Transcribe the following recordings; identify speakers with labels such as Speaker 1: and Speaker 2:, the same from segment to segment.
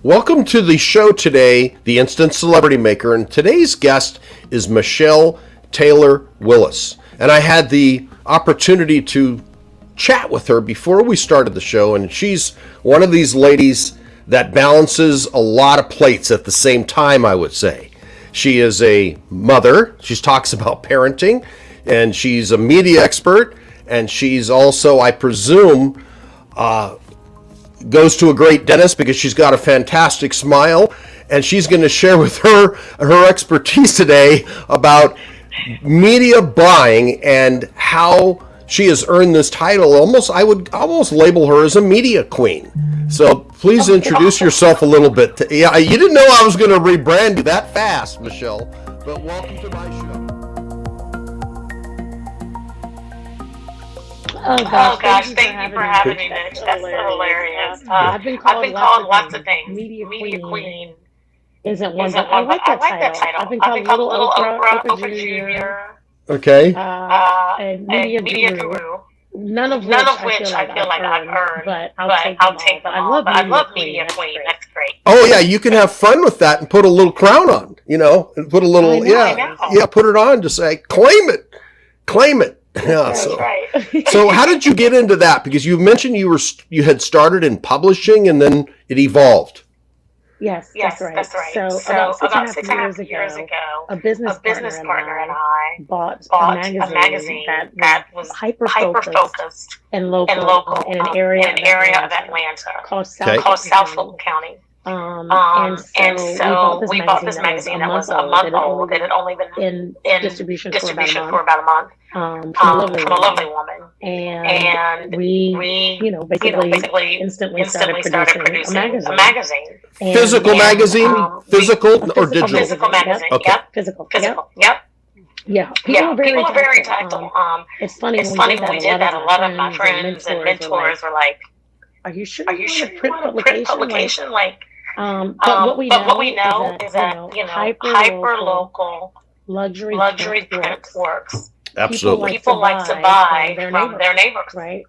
Speaker 1: Welcome to the show today, The Instant Celebrity Maker, and today's guest is Michelle Taylor Willis. And I had the opportunity to chat with her before we started the show, and she's one of these ladies that balances a lot of plates at the same time, I would say. She is a mother, she talks about parenting, and she's a media expert, and she's also, I presume, goes to a great dentist because she's got a fantastic smile, and she's going to share with her expertise today about media buying and how she has earned this title. I would almost label her as a media queen. So please introduce yourself a little bit. Yeah, you didn't know I was going to rebrand you that fast, Michelle, but welcome to my show.
Speaker 2: Oh gosh, thank you for having me, Mitch. That's so hilarious. I've been called lots of things. Media queen isn't one, but I like that title. I've been called Little Oprah Jr.
Speaker 1: Okay.
Speaker 2: And Media Guru. None of which I feel like I've earned, but I'll take them all. But I love Media Queen. That's great.
Speaker 1: Oh yeah, you can have fun with that and put a little crown on, and put a little,
Speaker 2: I know.
Speaker 1: put it on to say, claim it. Yeah, so how did you get into that? Because you mentioned you had started in publishing and then it evolved.
Speaker 2: Yes, that's right. So about 6.5 years ago, a business partner and I bought a magazine that was hyper focused and local in an area of Atlanta called South Fulton County. And so we bought this magazine that was a month old. It had only been in distribution for about a month. From a lovely woman. And we basically instantly started producing a magazine.
Speaker 1: Physical magazine? Physical or digital?
Speaker 2: Physical magazine,
Speaker 1: okay.
Speaker 2: Yep. Physical, yep. Yeah, people are very tactile. It's funny when we did that, a lot of my friends and mentors were like, are you sure you want a print publication? But what we know is that hyper local luxury print works.
Speaker 1: Absolutely.
Speaker 2: People like to buy from their neighbors, right?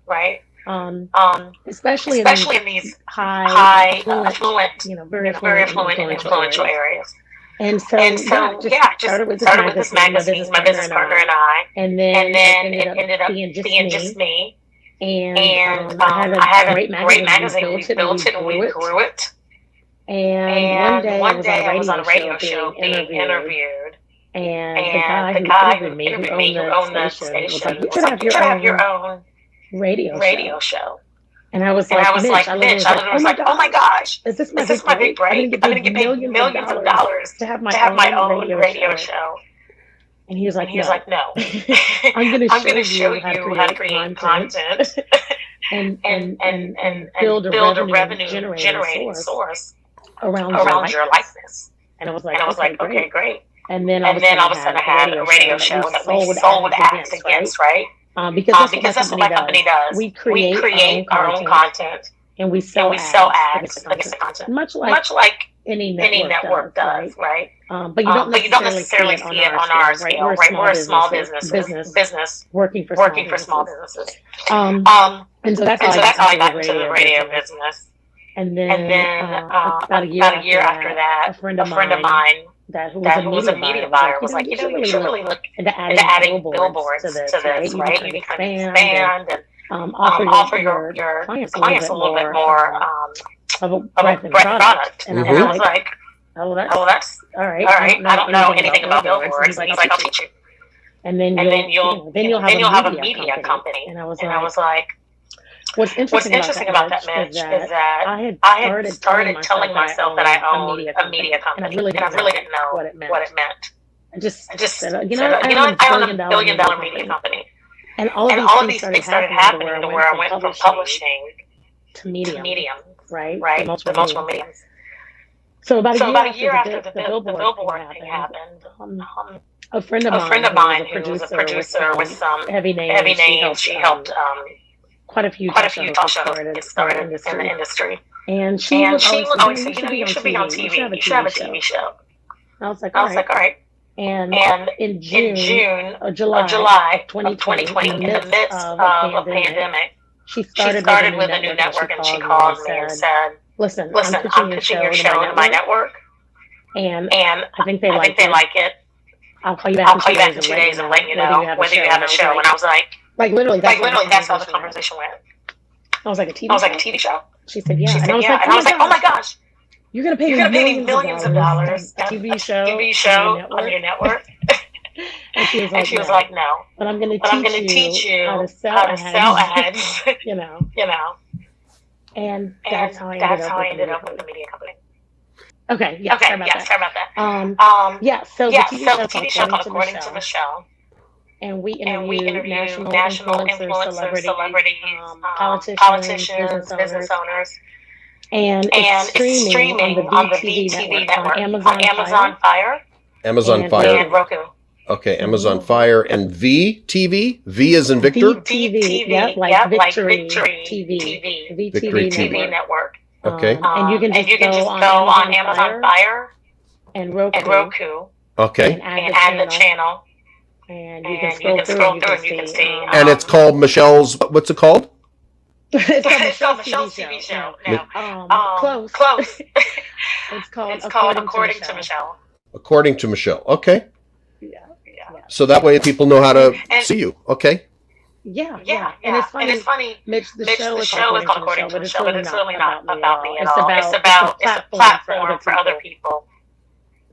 Speaker 2: Especially in these high affluent, very affluent and influential areas. And so just started with this magazine, my business partner and I, and then it ended up being just me. And I had a great magazine. We built it and we grew it. And one day I was on a radio show being interviewed. And the guy who interviewed me, who owned the station, was like, you should have your own radio show. And I was like, Mitch, I was like, oh my gosh, is this my big break? I'm going to get paid millions of dollars to have my own radio show. And he was like, no. I'm going to show you how to create content and build a revenue generating source around your likeness. And I was like, okay, great. And then all of a sudden I had a radio show that we sold ads against, right? Because that's what my company does. We create our own content and we sell ads against the content. Much like any network does, right? But you don't necessarily see it on our scale, right? We're a small business working for small businesses. And so that's how I got into the radio business. And then about a year after that, a friend of mine that was a media buyer was like, you should really look into adding billboards to this, right? You can kind of expand and offer your clients a little bit more of a brand product. And I was like, oh, that's all right. I don't know anything about billboards. He's like, I'll teach you. And then you'll have a media company. And I was like, what's interesting about that, Mitch, is that I had started telling myself that I owned a media company, and I really didn't know what it meant. I just said, I own $1 billion media company. And all of these things started happening to where I went from publishing to medium, right? The multiple mediums. So about a year after the billboard thing happened, a friend of mine who was a producer with some heavy names, she helped quite a few talk shows get started in the industry. And she would always say, you should be on TV. You should have a TV show. I was like, all right. And in July 2020, in the midst of a pandemic, she started with a new network, and she called me and said, listen,
Speaker 3: listen,
Speaker 2: I'm
Speaker 3: I'm
Speaker 2: pitching
Speaker 3: pitching
Speaker 2: your
Speaker 3: your
Speaker 2: show
Speaker 3: show
Speaker 2: to
Speaker 3: to
Speaker 2: my
Speaker 3: my
Speaker 2: network,
Speaker 3: network,
Speaker 2: and
Speaker 3: and
Speaker 2: I think they
Speaker 3: I think
Speaker 2: like
Speaker 3: they
Speaker 2: it.
Speaker 3: like it.
Speaker 2: I'll call you back
Speaker 3: I'll
Speaker 2: in
Speaker 3: call
Speaker 2: 2
Speaker 3: you back
Speaker 2: days
Speaker 3: in
Speaker 2: and
Speaker 3: two
Speaker 2: let you
Speaker 3: days and let
Speaker 2: know
Speaker 3: you
Speaker 2: whether you
Speaker 3: know
Speaker 2: have a
Speaker 3: whether you
Speaker 2: show.
Speaker 3: have
Speaker 2: And
Speaker 3: a
Speaker 2: I was
Speaker 3: show. And I was
Speaker 2: literally, that's
Speaker 3: that's how the
Speaker 2: went.
Speaker 3: conversation went.
Speaker 2: I was like, a TV
Speaker 3: I was like, a
Speaker 2: show?
Speaker 3: TV show?
Speaker 2: She said, yeah.
Speaker 3: She
Speaker 2: And
Speaker 3: said,
Speaker 2: I was
Speaker 3: yeah.
Speaker 2: like,
Speaker 3: And I was like, oh my gosh,
Speaker 2: you're going to pay
Speaker 3: you're
Speaker 2: me
Speaker 3: going to pay me
Speaker 2: millions
Speaker 3: millions
Speaker 2: of
Speaker 3: of
Speaker 2: dollars,
Speaker 3: dollars
Speaker 2: a
Speaker 3: at
Speaker 2: TV
Speaker 3: a
Speaker 2: show
Speaker 3: TV
Speaker 2: on
Speaker 3: show
Speaker 2: your
Speaker 3: on your
Speaker 2: network.
Speaker 3: network.
Speaker 2: And she was
Speaker 3: And
Speaker 2: like,
Speaker 3: she was
Speaker 2: no.
Speaker 3: like, no.
Speaker 2: But I'm going
Speaker 3: But I'm going
Speaker 2: to
Speaker 3: to
Speaker 2: teach
Speaker 3: teach
Speaker 2: you how
Speaker 3: you
Speaker 2: to sell
Speaker 3: how to sell
Speaker 2: ads,
Speaker 3: ads,
Speaker 2: you know.
Speaker 3: you know.
Speaker 2: And
Speaker 3: And
Speaker 2: that's how I
Speaker 3: that's how I
Speaker 2: ended
Speaker 3: ended
Speaker 2: up
Speaker 3: up
Speaker 2: with
Speaker 3: with
Speaker 2: the
Speaker 3: the media company.
Speaker 2: Okay, yeah,
Speaker 3: Okay,
Speaker 2: sorry about
Speaker 3: yeah,
Speaker 2: that.
Speaker 3: sorry about that.
Speaker 2: Yeah, so the
Speaker 3: Yeah,
Speaker 2: TV
Speaker 3: so
Speaker 2: show
Speaker 3: the
Speaker 2: called
Speaker 3: TV show called
Speaker 2: According
Speaker 3: According
Speaker 2: to
Speaker 3: to
Speaker 2: Michelle,
Speaker 3: Michelle,
Speaker 2: and we
Speaker 3: and we
Speaker 2: interviewed
Speaker 3: interviewed
Speaker 2: national
Speaker 3: national
Speaker 2: influencers,
Speaker 3: influencers,
Speaker 2: celebrities,
Speaker 3: celebrities,
Speaker 2: politicians,
Speaker 3: politicians, business owners,
Speaker 2: and
Speaker 3: and it's streaming on the
Speaker 2: VTV
Speaker 3: VTV
Speaker 2: network
Speaker 3: network
Speaker 2: on
Speaker 3: on Amazon Fire
Speaker 1: Amazon
Speaker 2: and
Speaker 1: Fire.
Speaker 3: and Roku.
Speaker 1: Okay, Amazon Fire and VTV. V is in Victor.
Speaker 2: VTV, yep, like
Speaker 3: Yep, like
Speaker 2: Victory
Speaker 3: Victory
Speaker 2: TV,
Speaker 1: Victory
Speaker 2: VTV
Speaker 1: TV.
Speaker 3: TV
Speaker 2: network.
Speaker 3: network.
Speaker 1: Okay.
Speaker 2: And you can just go on Amazon Fire and Roku
Speaker 1: Okay.
Speaker 2: and
Speaker 3: add the channel.
Speaker 2: and
Speaker 3: And
Speaker 2: you can scroll through and you can see.
Speaker 1: And it's called Michelle's. What's it called?
Speaker 2: It's called
Speaker 3: Michelle's TV show. No.
Speaker 2: Close.
Speaker 3: Close.
Speaker 2: It's called
Speaker 3: It's called
Speaker 2: According to Michelle.
Speaker 1: According to Michelle. Okay.
Speaker 2: Yeah.
Speaker 1: So that way people know how to
Speaker 3: And-
Speaker 1: see you. Okay.
Speaker 2: Yeah.
Speaker 3: Yeah.
Speaker 2: And it's funny.
Speaker 3: Mitch,
Speaker 2: The
Speaker 3: the
Speaker 2: show is
Speaker 3: show is
Speaker 2: called
Speaker 3: called
Speaker 2: According to Michelle,
Speaker 3: but it's really not about me at
Speaker 2: It's
Speaker 3: all. It's a platform for other people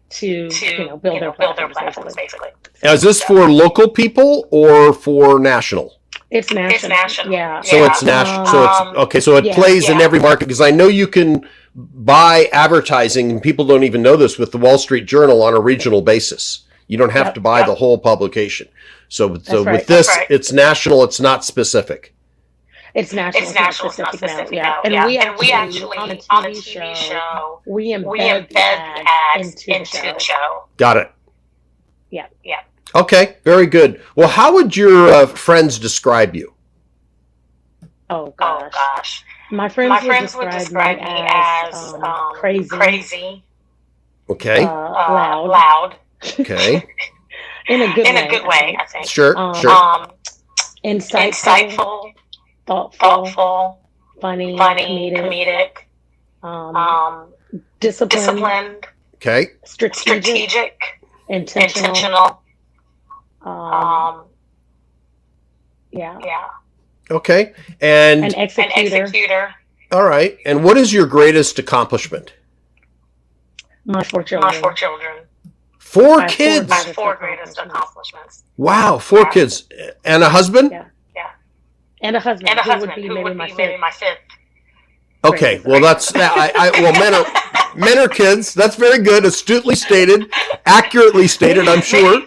Speaker 2: to
Speaker 3: to
Speaker 2: build their
Speaker 3: platforms,
Speaker 2: platforms,
Speaker 3: basically.
Speaker 1: Now, is this for local people or for national?
Speaker 2: It's national.
Speaker 3: It's national.
Speaker 2: Yeah.
Speaker 1: So
Speaker 3: Yeah.
Speaker 1: it's national. So it's okay. So it
Speaker 2: yeah.
Speaker 1: plays in
Speaker 3: Yeah.
Speaker 1: every market because I know you can buy advertising, and people don't even know this with the Wall Street Journal on a regional basis. You don't have
Speaker 2: Yep.
Speaker 1: to buy the whole publication. So
Speaker 2: right.
Speaker 1: with this,
Speaker 3: That's right.
Speaker 1: it's national. It's not specific.
Speaker 2: It's national.
Speaker 3: It's national. It's not specific
Speaker 2: now.
Speaker 3: now.
Speaker 2: And
Speaker 3: Yeah.
Speaker 2: we
Speaker 3: And we
Speaker 2: actually
Speaker 3: actually
Speaker 2: on a TV show, we embed the ads into the show.
Speaker 1: Got it.
Speaker 2: Yeah.
Speaker 3: Yeah.
Speaker 1: Okay. Very good. Well, how would your friends describe you?
Speaker 2: Oh
Speaker 3: Oh
Speaker 2: gosh.
Speaker 3: gosh.
Speaker 2: My
Speaker 3: My
Speaker 2: friends would describe me as crazy,
Speaker 1: Okay.
Speaker 2: loud,
Speaker 3: loud,
Speaker 1: Okay.
Speaker 2: in a good
Speaker 3: in
Speaker 2: way.
Speaker 3: a good way, I think.
Speaker 1: Sure.
Speaker 2: Um,
Speaker 1: Sure.
Speaker 2: Insightful, thoughtful,
Speaker 3: thoughtful,
Speaker 2: funny,
Speaker 3: funny,
Speaker 2: comedic, disciplined,
Speaker 3: disciplined,
Speaker 1: Okay.
Speaker 2: strategic, intentional.
Speaker 3: intentional.
Speaker 2: Yeah.
Speaker 3: Yeah.
Speaker 1: Okay. And
Speaker 2: An executor.
Speaker 1: all right. And what is your greatest accomplishment?
Speaker 2: My 4
Speaker 3: My
Speaker 2: children.
Speaker 3: 4 children.
Speaker 1: Four
Speaker 2: I have
Speaker 1: kids.
Speaker 3: My
Speaker 2: Greatest
Speaker 3: 4 greatest accomplishments.
Speaker 1: Wow. 4 kids and a husband.
Speaker 2: Yeah.
Speaker 3: Yeah.
Speaker 2: And a husband.
Speaker 3: And a
Speaker 2: who
Speaker 3: husband
Speaker 2: would be
Speaker 3: who
Speaker 2: maybe
Speaker 3: would
Speaker 2: my
Speaker 3: be
Speaker 2: fifth.
Speaker 3: maybe my 5th.
Speaker 1: Okay. Well, that's that. Well, men are kids. That's very good. Astutely stated. Accurately stated. I'm sure.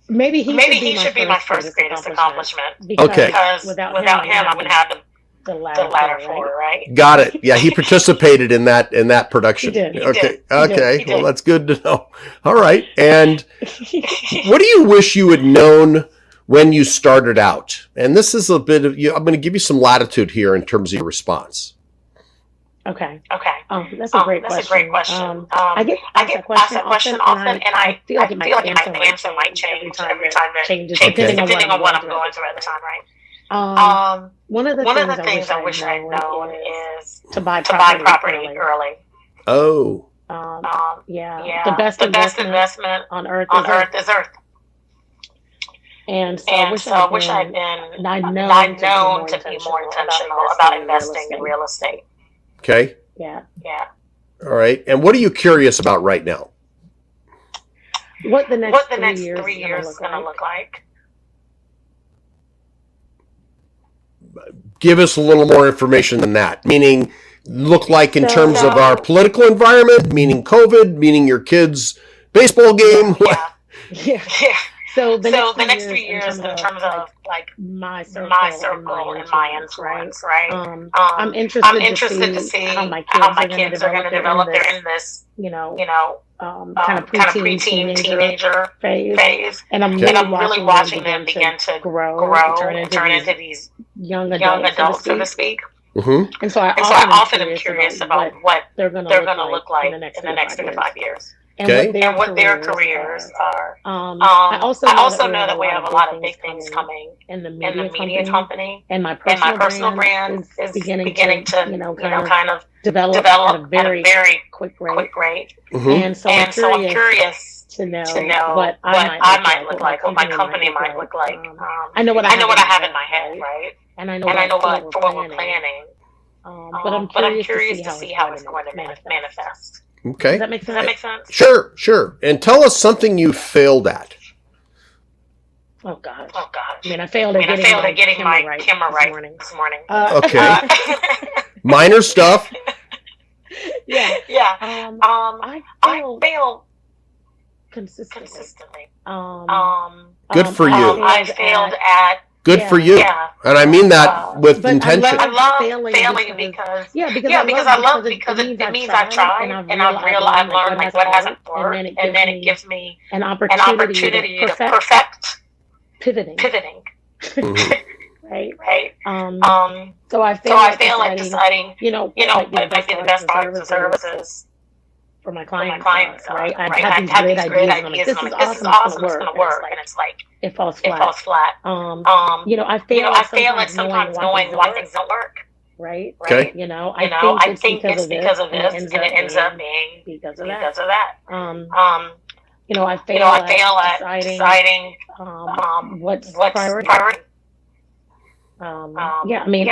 Speaker 2: Maybe he
Speaker 3: should be my first greatest accomplishment.
Speaker 1: Okay.
Speaker 3: Because without him, I wouldn't have
Speaker 2: the
Speaker 3: the
Speaker 2: latter
Speaker 3: latter
Speaker 2: 4,
Speaker 3: 4, right?
Speaker 1: Got it. Yeah, he participated in that production.
Speaker 2: He did.
Speaker 1: Okay.
Speaker 3: He
Speaker 1: Okay.
Speaker 3: did.
Speaker 1: Well, that's good to know. All right. And what do you wish you had known when you started out? And this is a bit of I'm going to give you some latitude here in terms of your response.
Speaker 2: Okay.
Speaker 3: Okay.
Speaker 2: That's a great question. I get asked that question often, and I feel like my answer might change every time it changes, depending on what I'm going through at the time, right? One of the things I wish I'd known is to buy property early.
Speaker 1: Oh.
Speaker 2: Yeah. The best investment on earth is earth. And so I wish I'd known to be more intentional about investing in real estate.
Speaker 1: Okay.
Speaker 2: Yeah.
Speaker 1: All right. And what are you curious about right now?
Speaker 2: What the next
Speaker 3: 3
Speaker 2: 3
Speaker 3: years
Speaker 2: is
Speaker 3: is going to look like.
Speaker 1: Give us a little more information than that. Meaning, look like in
Speaker 2: So-
Speaker 1: terms of our political environment, meaning COVID, meaning your kids' baseball game.
Speaker 3: Yeah.
Speaker 2: Yeah.
Speaker 3: Yeah.
Speaker 2: So the
Speaker 3: So
Speaker 2: next 3
Speaker 3: 3
Speaker 2: years
Speaker 3: years in terms of like
Speaker 2: my circle
Speaker 3: and my influence, right?
Speaker 2: I'm interested,
Speaker 3: to see
Speaker 2: how my
Speaker 3: kids are going to develop. They're in this,
Speaker 2: kind of
Speaker 3: preteen teenager phase,
Speaker 2: and I'm really watching them begin to grow and turn into these young adults, so to speak.
Speaker 1: Mm-hmm.
Speaker 2: And so I
Speaker 3: often am curious about what
Speaker 2: they're going to
Speaker 3: look like in the next 3 to 5 years.
Speaker 2: and
Speaker 1: Okay.
Speaker 2: what their careers are.
Speaker 3: I
Speaker 2: I
Speaker 3: also know that we have a lot of big things
Speaker 2: coming
Speaker 3: in the
Speaker 2: in the
Speaker 3: media company,
Speaker 2: and my
Speaker 3: and my
Speaker 2: personal
Speaker 3: personal
Speaker 2: brand
Speaker 3: brand
Speaker 2: is
Speaker 3: is
Speaker 2: beginning to
Speaker 3: kind of
Speaker 2: develop
Speaker 3: develop
Speaker 2: at a very quick rate.
Speaker 3: quick rate.
Speaker 1: Hmm.
Speaker 2: And so
Speaker 3: And so I'm curious
Speaker 2: to know
Speaker 3: to know
Speaker 2: what
Speaker 3: what
Speaker 2: I
Speaker 3: I might look like, what my company might look like.
Speaker 2: I know what
Speaker 3: I know what I have in
Speaker 2: head,
Speaker 3: my head, right?
Speaker 2: and I know
Speaker 3: And I know
Speaker 2: what
Speaker 3: for what we're planning.
Speaker 2: But I'm curious to see how it's going to
Speaker 3: manifest.
Speaker 1: Okay.
Speaker 2: Does that make sense?
Speaker 3: Does that make sense?
Speaker 1: Sure. And tell us something you failed at.
Speaker 2: Oh gosh.
Speaker 3: Oh gosh.
Speaker 2: I mean, I failed at getting my camera right
Speaker 3: this morning.
Speaker 1: Okay. Minor stuff.
Speaker 2: Yeah.
Speaker 3: Yeah.
Speaker 2: I
Speaker 3: I
Speaker 2: failed
Speaker 3: failed
Speaker 2: consistently.
Speaker 1: Good for you.
Speaker 3: I failed at.
Speaker 1: Good for you.
Speaker 3: Yeah.
Speaker 1: And I mean that with
Speaker 2: But
Speaker 1: intention.
Speaker 3: I love
Speaker 2: failing
Speaker 3: because
Speaker 2: I love
Speaker 3: because it means I tried and I've learned like what hasn't worked, and then it gives me
Speaker 2: an
Speaker 3: an
Speaker 2: opportunity
Speaker 3: to perfect
Speaker 2: pivoting.
Speaker 1: Mhm.
Speaker 2: Right.
Speaker 3: Right.
Speaker 2: So I
Speaker 3: So I feel like deciding,
Speaker 2: what
Speaker 3: what might be the best products and services
Speaker 2: for my
Speaker 3: for my
Speaker 2: clients,
Speaker 3: clients,
Speaker 2: right?
Speaker 3: right?
Speaker 2: I've had these great ideas, and I'm like, this is awesome, it's gonna work,
Speaker 3: and it's like
Speaker 2: it falls
Speaker 3: it
Speaker 2: flat.
Speaker 3: falls flat.
Speaker 2: I fail
Speaker 3: at sometimes knowing why things don't work.
Speaker 2: right?
Speaker 1: Okay.
Speaker 2: I think it's because of this,
Speaker 3: and it ends up being
Speaker 2: because of
Speaker 3: because
Speaker 2: that.
Speaker 3: of that.
Speaker 2: I fail at deciding what's priority. Every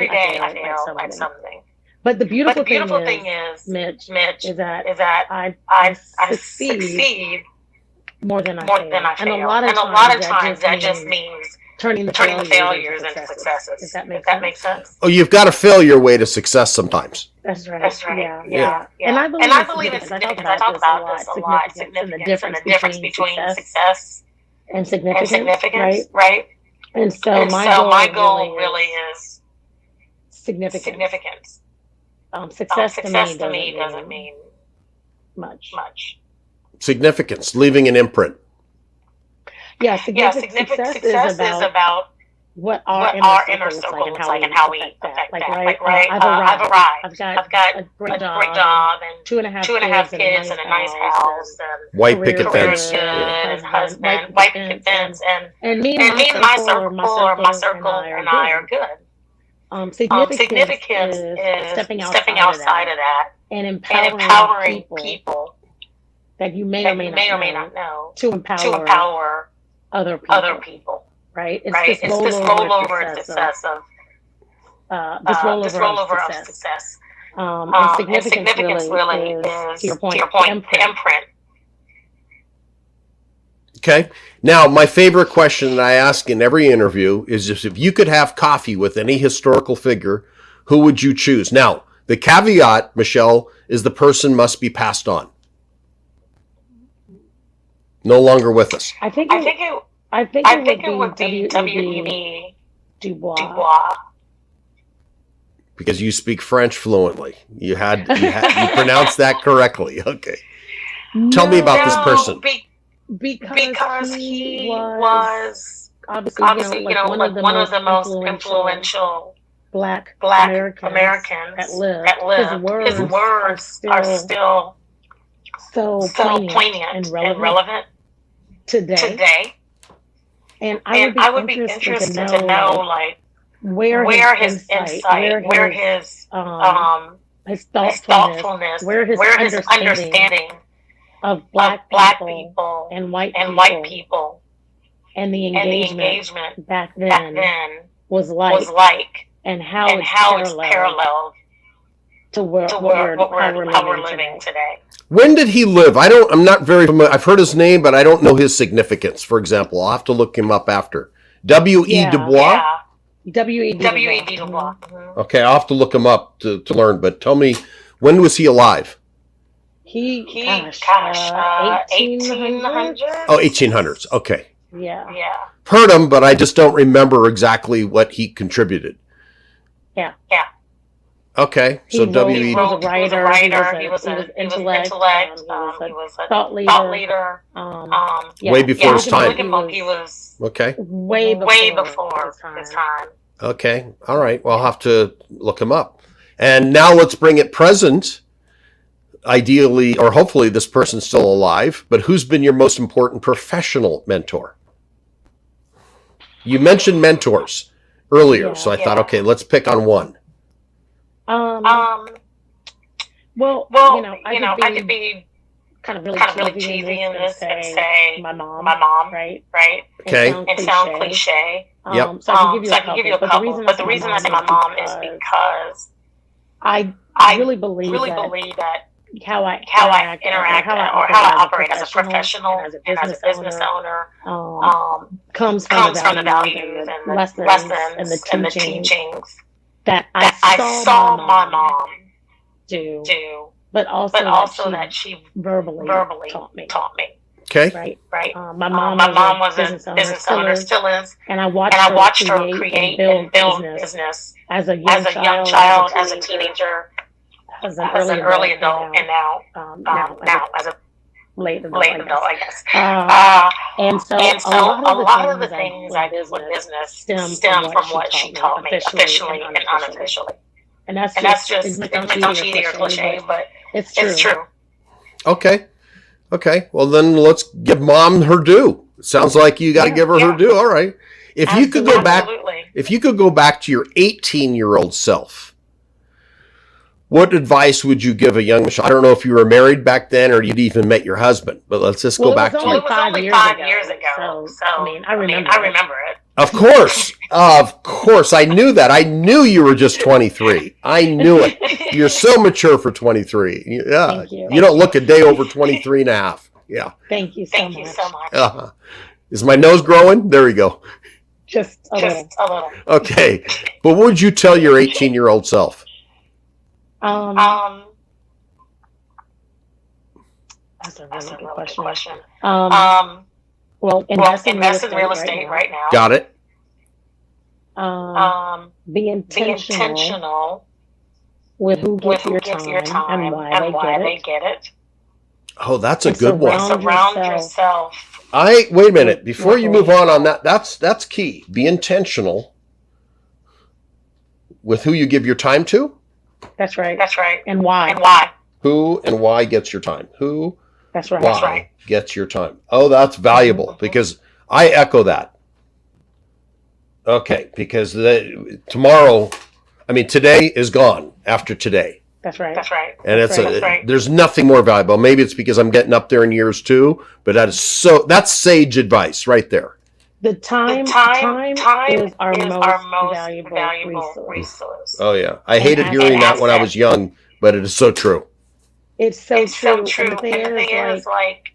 Speaker 2: day I fail at something. But the beautiful thing is, Mitch, is that I succeed more than I fail. And a lot of times that just means turning the failures into successes. If that makes sense.
Speaker 1: Oh, you've got to fail your way to success sometimes.
Speaker 2: That's right.
Speaker 3: Yeah.
Speaker 2: And I
Speaker 3: believe in significance. I talk about this a lot. Significance and the difference between success
Speaker 2: and significance,
Speaker 3: right?
Speaker 2: And so
Speaker 3: my goal really is
Speaker 2: significance.
Speaker 3: Success to me doesn't mean
Speaker 2: much.
Speaker 1: Significance, leaving an imprint.
Speaker 2: Yeah, success is about what our inner circle looks like and how we affect that. I've arrived. I've got a great job and two and a half kids and a nice house and
Speaker 1: White picket fence.
Speaker 3: And husband, white picket fence, and me and my circle and I are good. Significance is stepping outside of that
Speaker 2: and
Speaker 3: empowering people
Speaker 2: that you may or may
Speaker 3: not know
Speaker 2: to empower other people. Right?
Speaker 3: It's this rollover success of
Speaker 2: this rollover of success. And significance really is, to your point, the imprint.
Speaker 1: Okay. Now, my favorite question that I ask in every interview is if you could have coffee with any historical figure, who would you choose? Now, the caveat, Michelle, is the person must be passed on. No longer with us.
Speaker 2: I think it would be W.E.B. Du Bois.
Speaker 1: Because you speak French fluently. You pronounced that correctly. Okay. Tell me about this person.
Speaker 3: Because he was obviously one of the most influential Black Americans that lived. His words are still
Speaker 2: so poignant and relevant today. And I would be interested to know like where his insight, where his thoughtfulness, where his understanding of Black people and white people and the engagement back then was like, and how it's paralleled to how we're living today.
Speaker 1: When did he live? I'm not very familiar. I've heard his name, but I don't know his significance. For example, I'll have to look him up after. W.E. Du Bois?
Speaker 2: W.E.B.
Speaker 3: Du Bois.
Speaker 1: Okay, I'll have to look him up to learn, but tell me, when was he alive?
Speaker 2: He 1800s.
Speaker 1: Oh, 1800s. Okay.
Speaker 2: Yeah.
Speaker 1: Heard him, but I just don't remember exactly what he contributed.
Speaker 2: Yeah.
Speaker 1: Okay, so W.E.
Speaker 2: He was a writer. He was an intellect. He was a thought leader.
Speaker 1: Way before his time.
Speaker 3: He was
Speaker 1: Okay.
Speaker 2: Way before his time.
Speaker 1: Okay. All right. Well, I'll have to look him up. And now let's bring it present. ideally, or hopefully this person's still alive, but who's been your most important professional mentor? You mentioned mentors earlier, so I thought, okay, let's pick on one.
Speaker 3: Well, I could be kind of really cheesy in this and say my mom, right?
Speaker 1: Okay.
Speaker 3: And sound cliche.
Speaker 1: Yep.
Speaker 3: So I can give you a couple. But the reason I say my mom is because I really believe that how I interact or how I operate as a professional and as a business owner comes from the values and the lessons and the teachings that I saw my mom do, but also that she verbally taught me.
Speaker 1: Okay.
Speaker 3: Right. My mom was a business owner, still is, and I watched her create and build business as a young child, as a teenager, as an early adult, and now as a late adult, I guess. And so a lot of the things I did with business stem from what she taught me, officially and unofficially. And that's just it's not cheesy or cliche, but it's true.
Speaker 1: Okay. Well, then let's give mom her due. It sounds like you got to give her her due. All right. If you could go back to your 18-year-old self, what advice would you give a young Michelle? I don't know if you were married back then or you'd even met your husband, but let's just go back to
Speaker 3: it. It was only 5 years ago. So I remember it.
Speaker 1: Of course. I knew that. I knew you were just 23. I knew it. You're so mature for 23. Yeah.
Speaker 3: Thank you.
Speaker 1: You don't look a day over 23 and a half. Yeah.
Speaker 3: Thank you so much.
Speaker 1: Uh-huh. Is my nose growing? There we go.
Speaker 3: Just a little.
Speaker 1: Okay. But what would you tell your 18-year-old self?
Speaker 3: That's a really good question. Well, invest in real estate right now.
Speaker 1: Got it.
Speaker 3: Be intentional with who gets your time and why they get it.
Speaker 1: Oh, that's a good one.
Speaker 3: Surround yourself.
Speaker 1: Wait a minute. Before you move on that, that's key. Be intentional with who you give your time to.
Speaker 3: That's right. And why?
Speaker 1: Who and why gets your time? Who?
Speaker 3: That's right.
Speaker 1: Why gets your time? Oh, that's valuable because I echo that. Okay, because today is gone after today.
Speaker 3: That's right.
Speaker 1: And there's nothing more valuable. Maybe it's because I'm getting up there in years too, but that's sage advice right there.
Speaker 3: The time is our most valuable resource.
Speaker 1: Oh yeah, I hated hearing that when I was young, but it is so true.
Speaker 3: It's so true. And the thing is, like,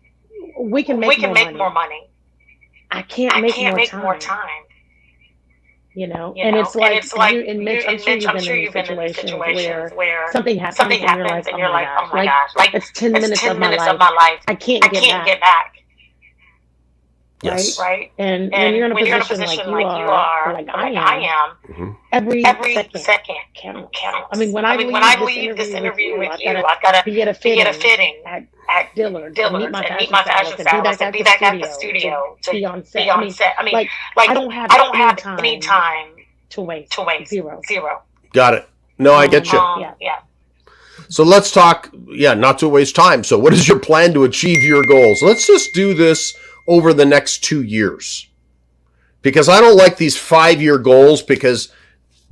Speaker 3: we can make more money. I can't make more time. And it's like, Mitch, I'm sure you've been in situations where something happens and you're like, oh my gosh, like it's 10 minutes of my life. I can't get back.
Speaker 1: Yes.
Speaker 3: Right. And when you're in a position like you are, like I am,
Speaker 1: mm-hmm.
Speaker 3: every second counts. I mean, when I leave this interview with you, I've got to be at a fitting at Dillard's and meet my fashion stylist and be back at the studio to be on set. I mean, like I don't have any time to waste. Zero.
Speaker 1: Got it. No, I get you.
Speaker 3: Yeah.
Speaker 1: So let's talk, not to waste time. So what is your plan to achieve your goals? Let's just do this over the next 2 years. Because I don't like these 5-year goals because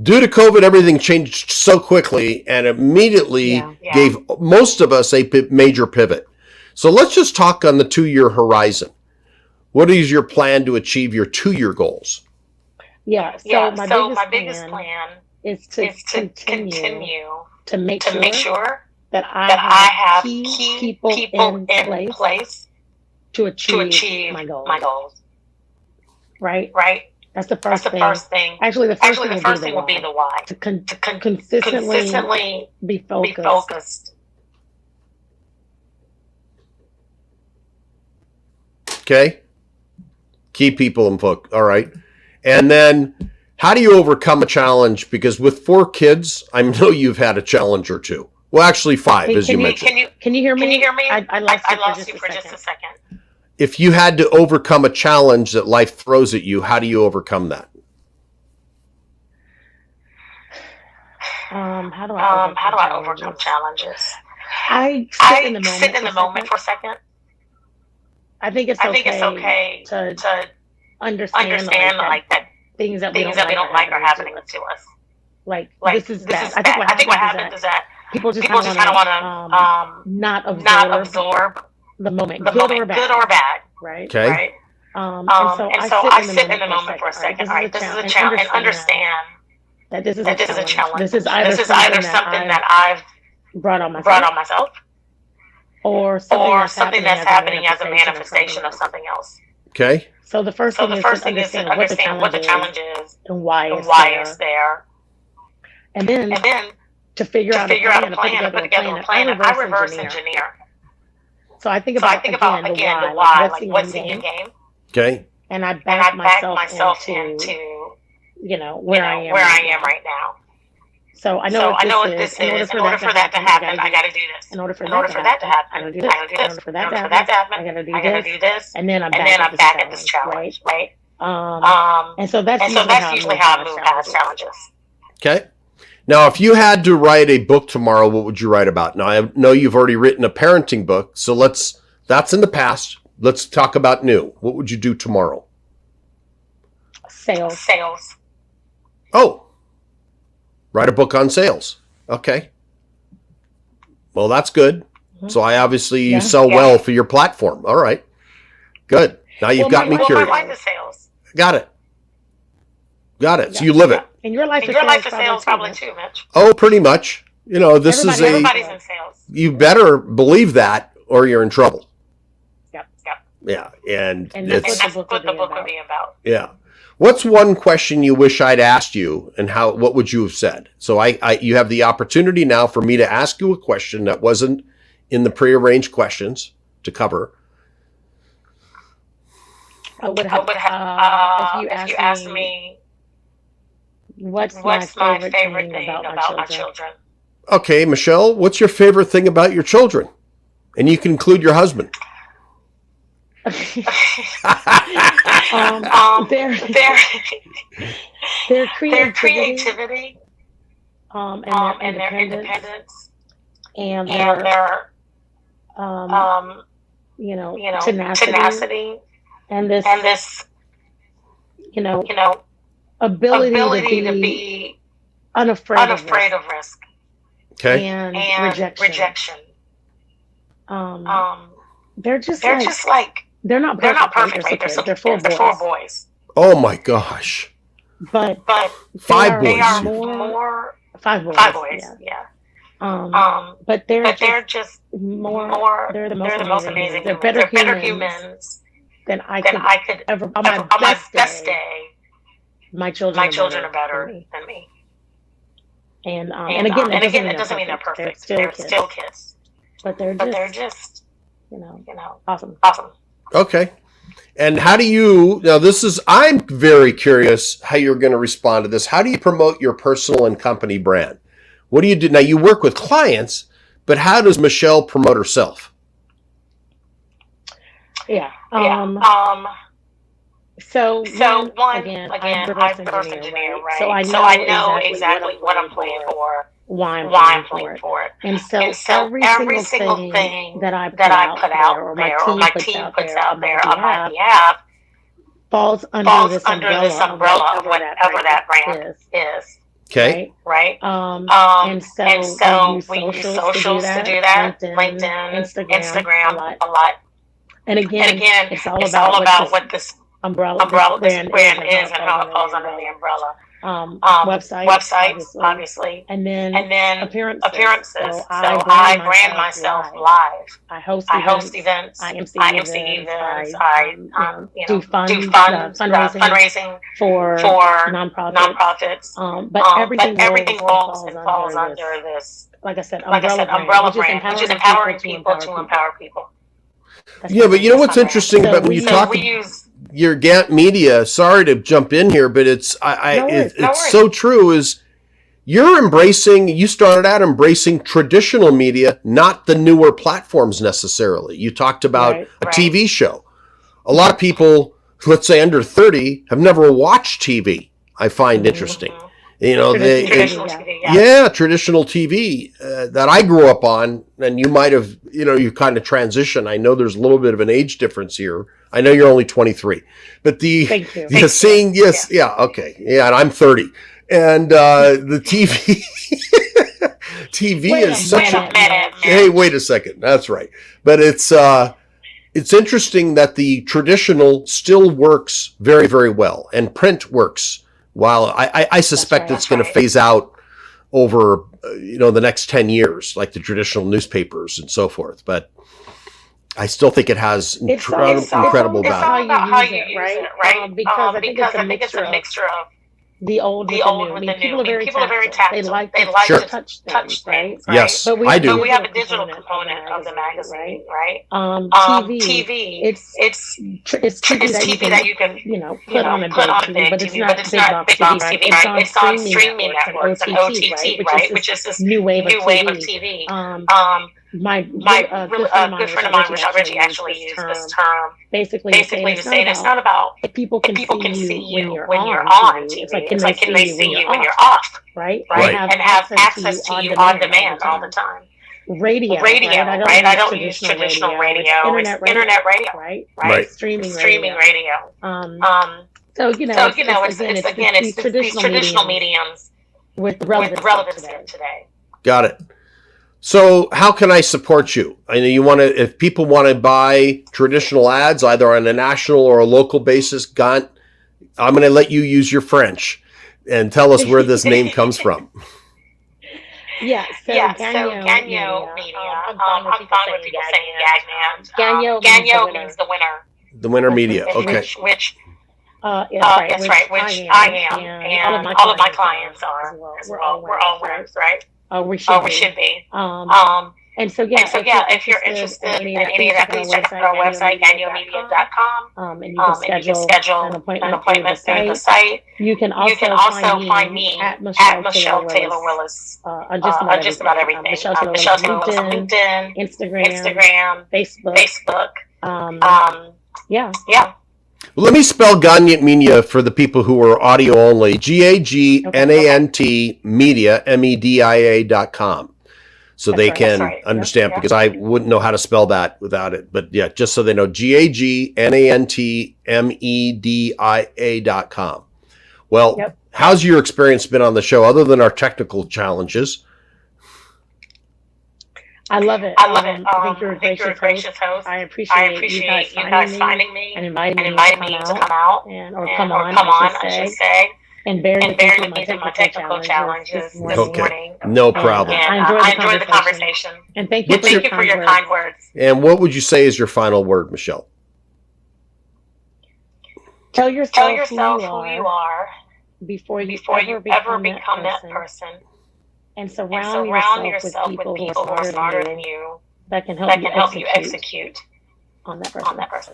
Speaker 1: due to COVID, everything changed so quickly and immediately gave most of us a major pivot. So let's just talk on the 2-year horizon. What is your plan to achieve your 2-year goals?
Speaker 3: Yeah. So my biggest plan is to continue to make sure that I have key people in place to achieve my goals. Right. That's the first thing. Actually, the first thing will be the why. To consistently be focused.
Speaker 1: Okay. Key people in focus. All right. And then how do you overcome a challenge? Because with 4 kids, I know you've had a challenge or 2. Well, actually 5, as you mentioned.
Speaker 3: Can you hear me? I lost you for just a second.
Speaker 1: If you had to overcome a challenge that life throws at you, how do you overcome that?
Speaker 3: How do I overcome challenges?
Speaker 2: I
Speaker 3: I
Speaker 2: sit in the moment for a second.
Speaker 3: I think it's okay to
Speaker 2: Understand
Speaker 3: like
Speaker 2: that
Speaker 3: things that we
Speaker 2: things
Speaker 3: don't
Speaker 2: that we don't like are happening to us.
Speaker 3: Like
Speaker 2: Like
Speaker 3: this is
Speaker 2: this
Speaker 3: bad.
Speaker 2: is
Speaker 3: I think
Speaker 2: bad. I think what happens is that
Speaker 3: people just
Speaker 2: people
Speaker 3: kind
Speaker 2: just
Speaker 3: of
Speaker 2: kind of
Speaker 3: want
Speaker 2: want
Speaker 3: to
Speaker 2: to
Speaker 3: not
Speaker 2: not
Speaker 3: absorb
Speaker 2: absorb
Speaker 3: the moment,
Speaker 2: the
Speaker 3: good
Speaker 2: moment,
Speaker 3: or bad,
Speaker 2: good or bad,
Speaker 3: right?
Speaker 1: Okay.
Speaker 2: right?
Speaker 3: And so
Speaker 2: I
Speaker 3: I
Speaker 2: sit
Speaker 3: sit
Speaker 2: in the moment for a second. All right, this is a challenge, and understand
Speaker 3: that this is
Speaker 2: that this is a challenge.
Speaker 3: This is either
Speaker 2: something that I've
Speaker 3: brought on
Speaker 2: brought on myself,
Speaker 3: or
Speaker 2: or something that's happening as a
Speaker 3: manifestation
Speaker 2: manifestation of something else.
Speaker 1: Okay.
Speaker 3: So the first
Speaker 2: So
Speaker 3: thing
Speaker 2: the
Speaker 3: is
Speaker 2: first
Speaker 3: to
Speaker 2: thing is to
Speaker 3: understand
Speaker 2: understand what the challenge is
Speaker 3: and why
Speaker 2: and
Speaker 3: it's
Speaker 2: why it's there,
Speaker 3: and then
Speaker 2: and then
Speaker 3: to figure
Speaker 2: to
Speaker 3: out
Speaker 2: figure out a plan,
Speaker 3: to
Speaker 2: to put together a plan, and I reverse engineer.
Speaker 3: So I think
Speaker 2: So I
Speaker 3: about
Speaker 2: think about again the
Speaker 3: like
Speaker 2: why, like what's the end game,
Speaker 1: Okay.
Speaker 3: and I
Speaker 2: and I
Speaker 3: back
Speaker 2: back
Speaker 3: myself
Speaker 2: into
Speaker 3: where I am
Speaker 2: right now.
Speaker 3: So I know
Speaker 2: So
Speaker 3: what
Speaker 2: I know what
Speaker 3: this
Speaker 2: this
Speaker 3: is.
Speaker 2: is. In order for that to happen, I got to do this.
Speaker 3: In order for
Speaker 2: that to happen,
Speaker 3: I gotta do
Speaker 2: I
Speaker 3: this.
Speaker 2: got to do this.
Speaker 3: In order for that to
Speaker 2: happen,
Speaker 3: I gotta do
Speaker 2: I got to
Speaker 3: this.
Speaker 2: do this.
Speaker 3: And then I'm
Speaker 2: And
Speaker 3: back
Speaker 2: then I'm back at this
Speaker 3: challenge,
Speaker 2: challenge, right?
Speaker 3: right? And so that's
Speaker 2: usually how I move past challenges.
Speaker 1: Okay. Now, if you had to write a book tomorrow, what would you write about? Now, I know you've already written a parenting book, so that's in the past. Let's talk about new. What would you do tomorrow?
Speaker 3: Sales.
Speaker 1: Oh, write a book on sales. Okay. Well, that's good. So you sell well for your platform. All right. Good. Now you've got me curious.
Speaker 2: My wife is sales.
Speaker 1: Got it. So you live it.
Speaker 3: And your life
Speaker 2: is sales probably too, Mitch.
Speaker 1: Oh, pretty much. Everybody's
Speaker 2: in sales.
Speaker 1: You better believe that or you're in trouble.
Speaker 3: Yep.
Speaker 1: Yeah. And
Speaker 3: that's
Speaker 2: what the book would be about.
Speaker 1: Yeah. What's one question you wish I'd asked you, and what would you have said? So you have the opportunity now for me to ask you a question that wasn't in the prearranged questions to cover.
Speaker 2: If you asked me
Speaker 3: what's my favorite thing about
Speaker 2: my children.
Speaker 1: Okay, Michelle, what's your favorite thing about your children? And you can include your husband.
Speaker 3: Their creativity,
Speaker 2: and their independence,
Speaker 3: and their tenacity, and this ability to be unafraid of risk.
Speaker 1: Okay.
Speaker 3: And rejection. They're just like they're not perfect, right? They're four boys.
Speaker 1: Oh my gosh.
Speaker 3: But
Speaker 1: 5 boys.
Speaker 3: They are more 5 boys. Yeah. But they're just more. They're the most amazing. They're better humans than I could ever. On my best day, my children are better than me. And again, it doesn't mean they're perfect. They're still kids. But they're just awesome.
Speaker 1: Okay. And how do you, I'm very curious how you're going to respond to this. How do you promote your personal and company brand? What do you do? Now you work with clients, but how does Michelle promote herself?
Speaker 3: Yeah. So again, I'm reverse engineer, right? So I know exactly what I'm playing for, why I'm playing for it. And so every single thing that I put out there, or my team puts out there on my behalf, falls under this umbrella of whatever that brand is.
Speaker 1: Okay.
Speaker 3: Right. And so we use socials to do that. LinkedIn, Instagram, a lot. And again, it's all about what this umbrella brand is and how it falls under the umbrella. Websites, obviously, and then appearances. So I brand myself live. I host events. I MC events. I do fundraising for nonprofits. But everything rolls and falls under this, like I said, umbrella brand, which is empowering people to empower people.
Speaker 1: Yeah, but you know what's interesting? But when you talk, your Gagnant media. Sorry to jump in here, but it's so true. Is you started out embracing traditional media, not the newer platforms necessarily. You talked about a TV show. A lot of people, let's say under 30, have never watched TV. I find interesting. You know,
Speaker 2: Traditional TV,
Speaker 1: yeah, traditional TV that I grew up on, and you might have, you know, you kind of transition. I know there's a little bit of an age difference here. I know you're only 23, but
Speaker 2: Thank you.
Speaker 1: okay, yeah, and I'm 30, and the TV. TV is such a. Hey, wait a second. That's right, but it's interesting that the traditional still works very, very well, and print works. While I suspect it's going to phase out over, you know, the next 10 years, like the traditional newspapers and so forth. But I still think it has incredible value.
Speaker 2: It's all about how you use it, right? Because I think it's a mixture of
Speaker 3: the old with the new. People are very tactile. They like
Speaker 1: Sure.
Speaker 3: to touch things, right?
Speaker 1: Yes,
Speaker 2: But
Speaker 1: I do.
Speaker 2: we have a digital component of the magazine, right?
Speaker 3: TV. It's
Speaker 2: TV that you can
Speaker 3: put on a big TV, but it's not big box TV,
Speaker 2: right?
Speaker 3: It's on streaming networks and
Speaker 2: OTT, right? Which is this
Speaker 3: new wave of
Speaker 2: TV.
Speaker 3: My
Speaker 2: good friend of mine, Reggie, actually used this term basically to say it's not about
Speaker 3: if people can see you when you're
Speaker 2: on TV.
Speaker 3: It's like,
Speaker 2: can they see you when you're off,
Speaker 3: right?
Speaker 1: Right.
Speaker 2: And have access to you on demand all the time.
Speaker 3: Radio,
Speaker 2: right? I don't use
Speaker 3: traditional
Speaker 2: radio. It's internet radio,
Speaker 1: Right.
Speaker 3: Streaming
Speaker 2: radio.
Speaker 3: So
Speaker 2: it's these traditional mediums
Speaker 3: with
Speaker 2: relevance today.
Speaker 1: Got it. So how can I support you? I know if people want to buy traditional ads, either on a national or a local basis, Gant, I'm going to let you use your French and tell us where this name comes from.
Speaker 2: Gagnant Media. I'm fine with people saying Gagnant. Gagnant means the winner.
Speaker 1: The winner media, okay.
Speaker 2: Which
Speaker 3: that's
Speaker 2: right. Which I am, and all of my clients are. We're all winners, right?
Speaker 3: We
Speaker 2: should be.
Speaker 3: And so
Speaker 2: if you're interested in any of that, please check out our website, gagnantmedia.com.
Speaker 3: And you can schedule an appointment through the
Speaker 2: site.
Speaker 3: You can also find me
Speaker 2: at Michelle Taylor Willis
Speaker 3: on just about everything.
Speaker 2: Michelle Taylor Willis on LinkedIn, Instagram, Facebook.
Speaker 3: Yeah.
Speaker 1: Let me spell Gagnant Media for the people who are audio only. Gagnant Media, media.com. So they can understand, because I wouldn't know how to spell that without it. But yeah, just so they know, GAGNANTMEDIA.com. Well, how's your experience been on the show, other than our technical challenges?
Speaker 3: I love it.
Speaker 2: I think you're a gracious host.
Speaker 3: I appreciate you guys finding me and inviting me to come out or come on, I should say. And bearing with my technical challenges this morning.
Speaker 1: No problem.
Speaker 2: I enjoyed the conversation.
Speaker 3: And thank you
Speaker 2: for your kind words.
Speaker 1: And what would you say is your final word, Michelle?
Speaker 3: Tell yourself
Speaker 2: who you are
Speaker 3: before you
Speaker 2: ever become that person.
Speaker 3: And surround yourself with people who are smarter than you that can help you execute on that person.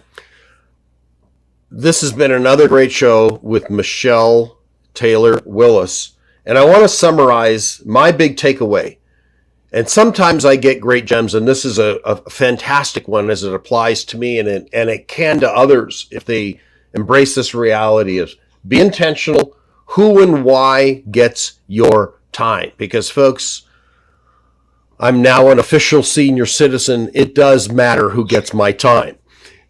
Speaker 1: This has been another great show with Michelle Taylor Willis. And I want to summarize my big takeaway. And sometimes I get great gems, and this is a fantastic one as it applies to me, and it can to others if they embrace this reality of be intentional. Who and why gets your time? Because folks, I'm now an official senior citizen. It does matter who gets my time,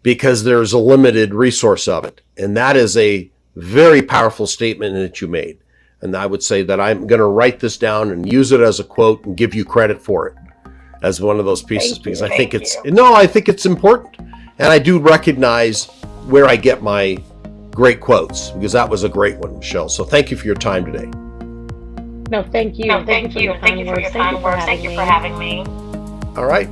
Speaker 1: because there's a limited resource of it. And that is a very powerful statement that you made. And I would say that I'm going to write this down and use it as a quote and give you credit for it as one of those pieces, because I think it's important. And I do recognize where I get my great quotes, because that was a great one, Michelle. So thank you for your time today.
Speaker 3: No, thank you.
Speaker 2: Thank you for your kind words. Thank you for having me.
Speaker 1: All right.